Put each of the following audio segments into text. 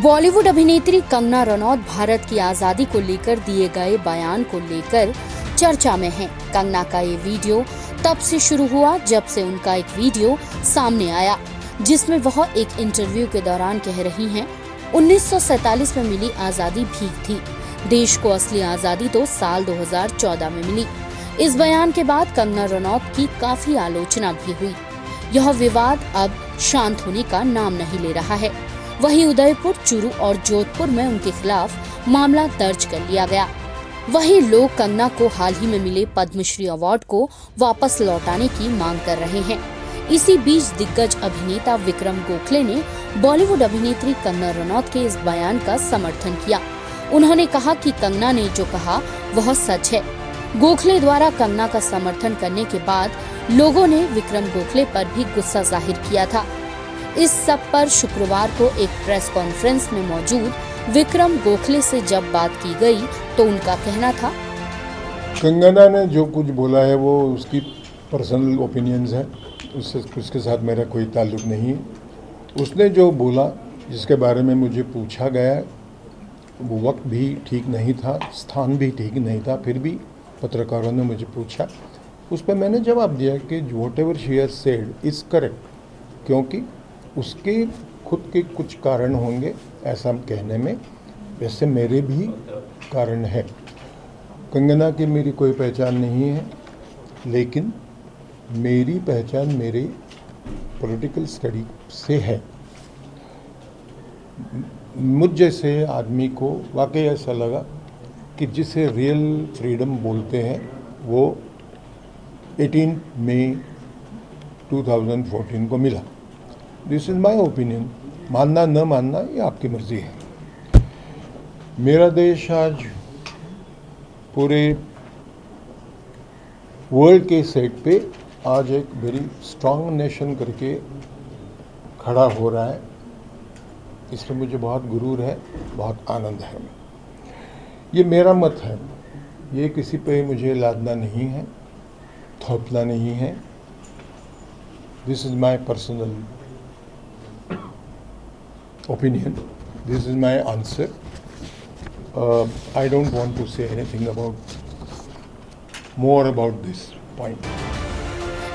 बॉलीवुड अभिनेत्री कंगना रनौत भारत की आजादी को लेकर दिए गए बयान को लेकर चर्चा में हैं। कंगना का ये वीडियो तब से शुरू हुआ जब से उनका एक वीडियो सामने आया जिसमें वह एक इंटरव्यू के दौरान कह रही हैं 1947 में मिली आजादी भीख थी, देश को असली आजादी तो साल 2014 में मिली। इस बयान के बाद कंगना रनौत की काफी आलोचना भी हुई। यह विवाद अब शांत होने का नाम नहीं ले रहा है। वहीं उदयपुर, चूरू और जोधपुर में उनके खिलाफ मामला दर्ज कर लिया गया। वहीं लोग कंगना को हाल ही में मिले पद्मश्री अवार्ड को वापस लौटाने की मांग कर रहे हैं। इसी बीच दिग्गज अभिनेता विक्रम गोखले ने बॉलीवुड अभिनेत्री कंगना रनौत के इस बयान का समर्थन किया। उन्होंने कहा कि कंगना ने जो कहा वह सच है। गोखले द्वारा कंगना का समर्थन करने के बाद लोगों ने विक्रम गोखले पर भी गुस्सा जाहिर किया था। इस सब पर शुक्रवार को एक प्रेस कॉन्फ्रेंस में मौजूद विक्रम गोखले से जब बात की गई तो उनका कहना था, कंगना ने जो कुछ बोला है वो उसकी पर्सनल ओपिनियंस है, उसके साथ मेरा कोई ताल्लुक नहीं है। उसने जो बोला, जिसके बारे में मुझे पूछा गया, वो वक्त भी ठीक नहीं था, स्थान भी ठीक नहीं था, फिर भी पत्रकारों ने मुझे पूछा, उस पर मैंने जवाब दिया कि what ever she has said is correct, क्योंकि उसके खुद के कुछ कारण होंगे ऐसा कहने में, वैसे मेरे भी कारण है। कंगना की मेरी कोई पहचान नहीं है, लेकिन मेरी पहचान मेरे पॉलिटिकल स्टडी से है। मुझ जैसे आदमी को वाकई ऐसा लगा कि जिसे रियल फ्रीडम बोलते हैं वो 18 मई 2014 को मिला। दिस इज़ माई ओपिनियन, मानना न मानना ये आपकी मर्जी है। मेरा देश आज पूरे वर्ल्ड के सेट पे आज एक वेरी स्ट्रांग नेशन करके खड़ा हो रहा है, इसमें मुझे बहुत गुरूर है, बहुत आनंद है। ये मेरा मत है, ये किसी पे मुझे लादना नहीं है, थोपना नहीं है। This is my personal opinion, this is my answer. I don't want to say anything more about this point.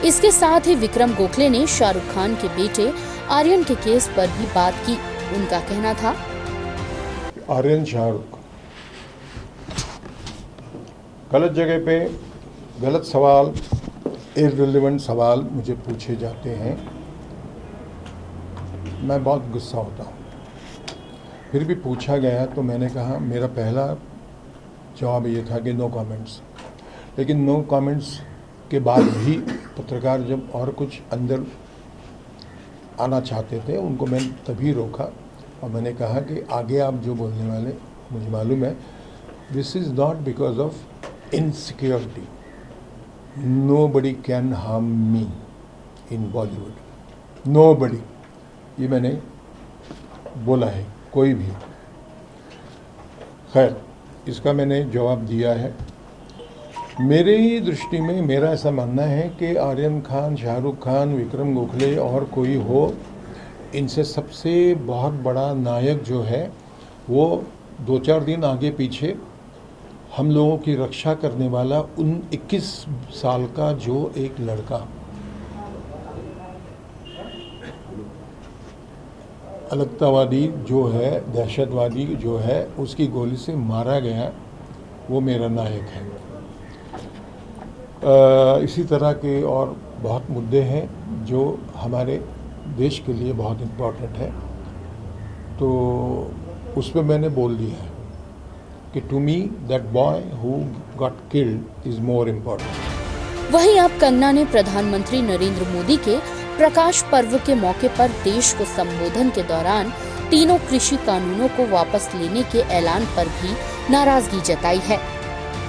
इसके साथ ही विक्रम गोखले ने शाहरुख खान के बेटे आर्यन के केस पर भी बात की। उनका कहना था, आर्यन शाहरुख गलत जगह पे गलत सवाल, इररिलेवेंट सवाल मुझे पूछे जाते हैं, मैं बहुत गुस्सा होता हूँ। फिर भी पूछा गया तो मैंने कहा, मेरा पहला जवाब ये था कि नो कमेंट्स। लेकिन नो कमेंट्स के बाद भी पत्रकार जब और कुछ अंदर आना चाहते थे, उनको मैंने तभी रोका और मैंने कहा कि आगे आप जो बोलने वाले, मुझे मालूम है, this is not because of insecurity. Nobody can harm me in Bollywood, nobody. ये मैंने बोला है, कोई भी। खैर, इसका मैंने जवाब दिया है। मेरी दृष्टि में मेरा ऐसा मानना है कि आर्यन खान, शाहरुख खान, विक्रम गोखले और कोई हो, इनसे सबसे बहुत बड़ा नायक जो है वो 2-4 दिन आगे पीछे हम लोगों की रक्षा करने वाला 21 साल का जो एक लड़का अलगतावादी जो है, दहशतवादी जो है, उसकी गोली से मारा गया, वो मेरा नायक है। इसी तरह के और बहुत मुद्दे हैं जो हमारे देश के लिए बहुत इम्पोर्टेंट है, तो उसमें मैंने बोल दिया है कि to me that boy who got killed is more important. वहीं अब कंगना ने प्रधानमंत्री नरेंद्र मोदी के प्रकाश पर्व के मौके पर देश को संबोधन के दौरान तीनों कृषि कानूनों को वापस लेने के ऐलान पर भी नाराजगी जताई है।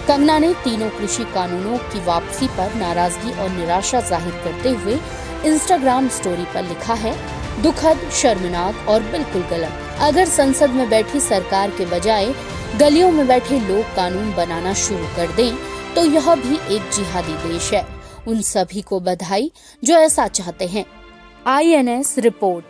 कंगना ने तीनों कृषि कानूनों की वापसी पर नाराजगी और निराशा जाहिर करते हुए इंस्टाग्राम स्टोरी पर लिखा है, दुखद, शर्मनाक और बिल्कुल गलत। अगर संसद में बैठी सरकार के बजाय गलियों में बैठे लोग कानून बनाना शुरू कर दें तो यह भी एक जिहादी देश है। उन सभी को बधाई जो ऐसा चाहते हैं। INS report.